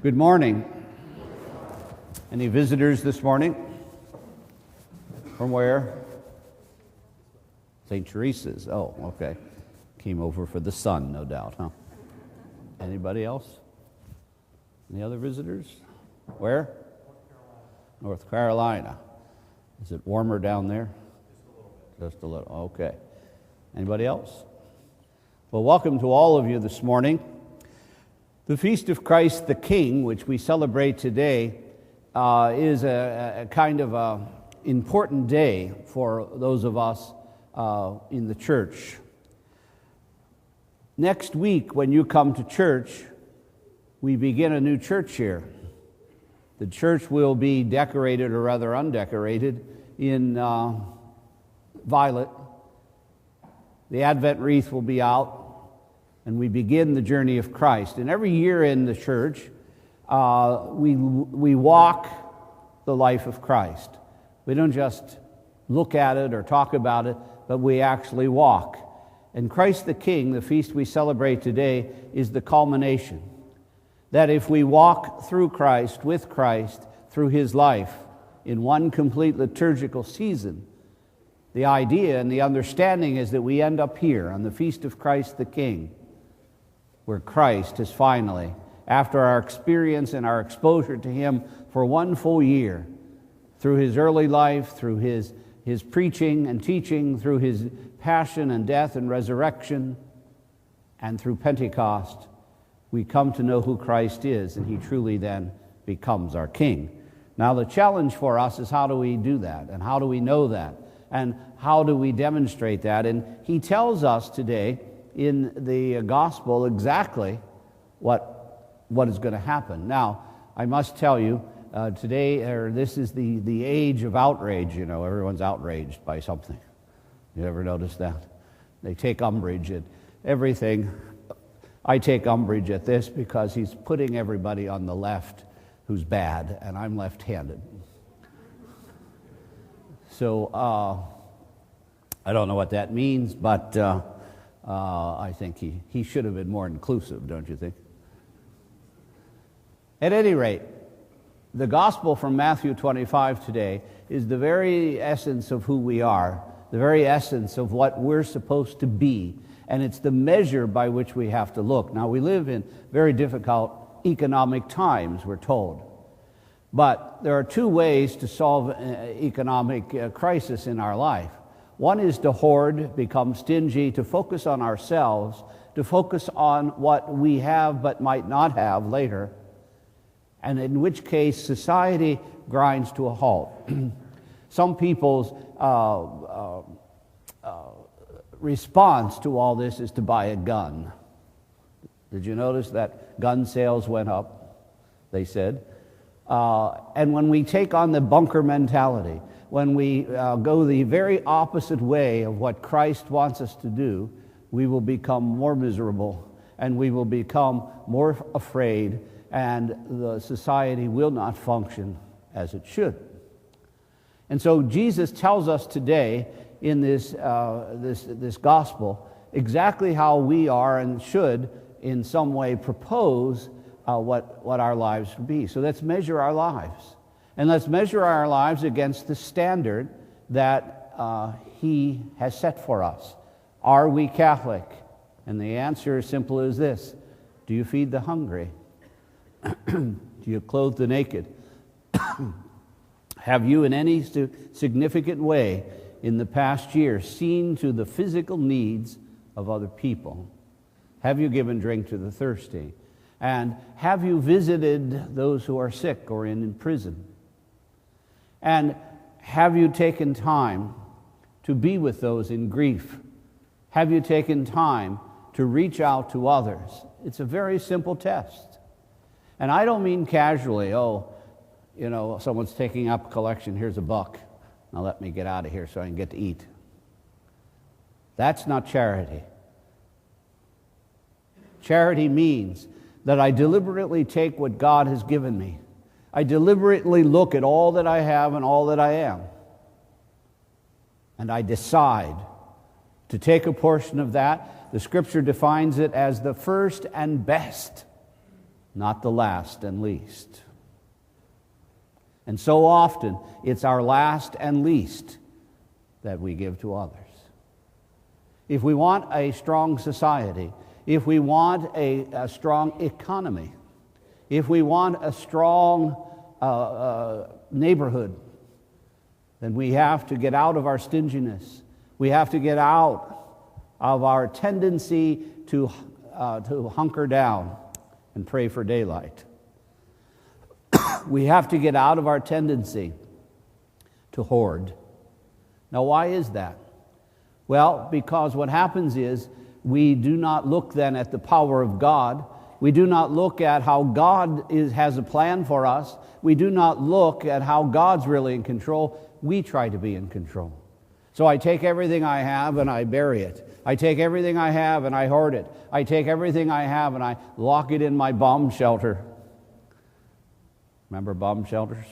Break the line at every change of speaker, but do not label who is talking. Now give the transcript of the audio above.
Good morning. Any visitors this morning? From where? St. Teresa's. Oh, okay. Came over for the sun, no doubt, huh? Anybody else? Any other visitors? Where? North Carolina. Is it warmer down there? Just a little. Okay. Anybody else? Well, welcome to all of you this morning. The Feast of Christ the King, which we celebrate today, is a kind of important day for those of us in the church. Next week, when you come to church, we begin a new church year. The church will be decorated, or rather undecorated, in violet. The Advent wreath will be out, and we begin the journey of Christ. And every year in the church, we walk the life of Christ. We don't just look at it or talk about it, but we actually walk. And Christ the King, the feast we celebrate today, is the culmination. That if we walk through Christ, with Christ, through His life, in one complete liturgical season, the idea and the understanding is that we end up here on the Feast of Christ the King, where Christ is finally, after our experience and our exposure to Him for one full year, through His early life, through His preaching and teaching, through His passion and death and resurrection, and through Pentecost, we come to know who Christ is, and He truly then becomes our King. Now the challenge for us is, how do we do that? And how do we know that? And how do we demonstrate that? And He tells us today in the gospel exactly what is going to happen. Now, I must tell you, this is the age of outrage. You know, everyone's outraged by something. You ever notice that? They take umbrage at everything. I take umbrage at this because he's putting everybody on the left who's bad, and I'm left-handed. So, I don't know what that means, but I think he should have been more inclusive, don't you think? At any rate, the gospel from Matthew 25 today is the very essence of who we are, the very essence of what we're supposed to be, and it's the measure by which we have to look. Now, we live in very difficult economic times, we're told. But there are two ways to solve economic crisis in our life. One is to hoard, become stingy, to focus on ourselves, to focus on what we have but might not have later, and in which case society grinds to a halt. Some people's response to all this is to buy a gun. Did you notice that gun sales went up, they said? And when we take on the bunker mentality, when we go the very opposite way of what Christ wants us to do, we will become more miserable, and we will become more afraid, and the society will not function as it should. And so Jesus tells us today in this gospel exactly how we are and should in some way propose what our lives should be. So let's measure our lives. And let's measure our lives against the standard that He has set for us. Are we Catholic? And the answer is simple as this: do you feed the hungry? Do you clothe the naked? Have you in any significant way in the past year seen to the physical needs of other people? Have you given drink to the thirsty? And have you visited those who are sick or in prison? And have you taken time to be with those in grief? Have you taken time to reach out to others? It's a very simple test. And I don't mean casually, someone's taking up a collection, here's $1. Now let me get out of here so I can get to eat. That's not charity. Charity means that I deliberately take what God has given me. I deliberately look at all that I have and all that I am. And I decide to take a portion of that. The Scripture defines it as the first and best. not the last and least. And so often, it's our last and least that we give to others. If we want a strong society, if we want a strong economy, if we want a strong neighborhood, then we have to get out of our stinginess. We have to get out of our tendency to hunker down and pray for daylight. We have to get out of our tendency to hoard. Now, why is that? Well, because what happens is we do not look then at the power of God. We do not look at how God has a plan for us. We do not look at how God's really in control. We try to be in control. So I take everything I have and I bury it. I take everything I have and I hoard it. I take everything I have and I lock it in my bomb shelter. Remember bomb shelters?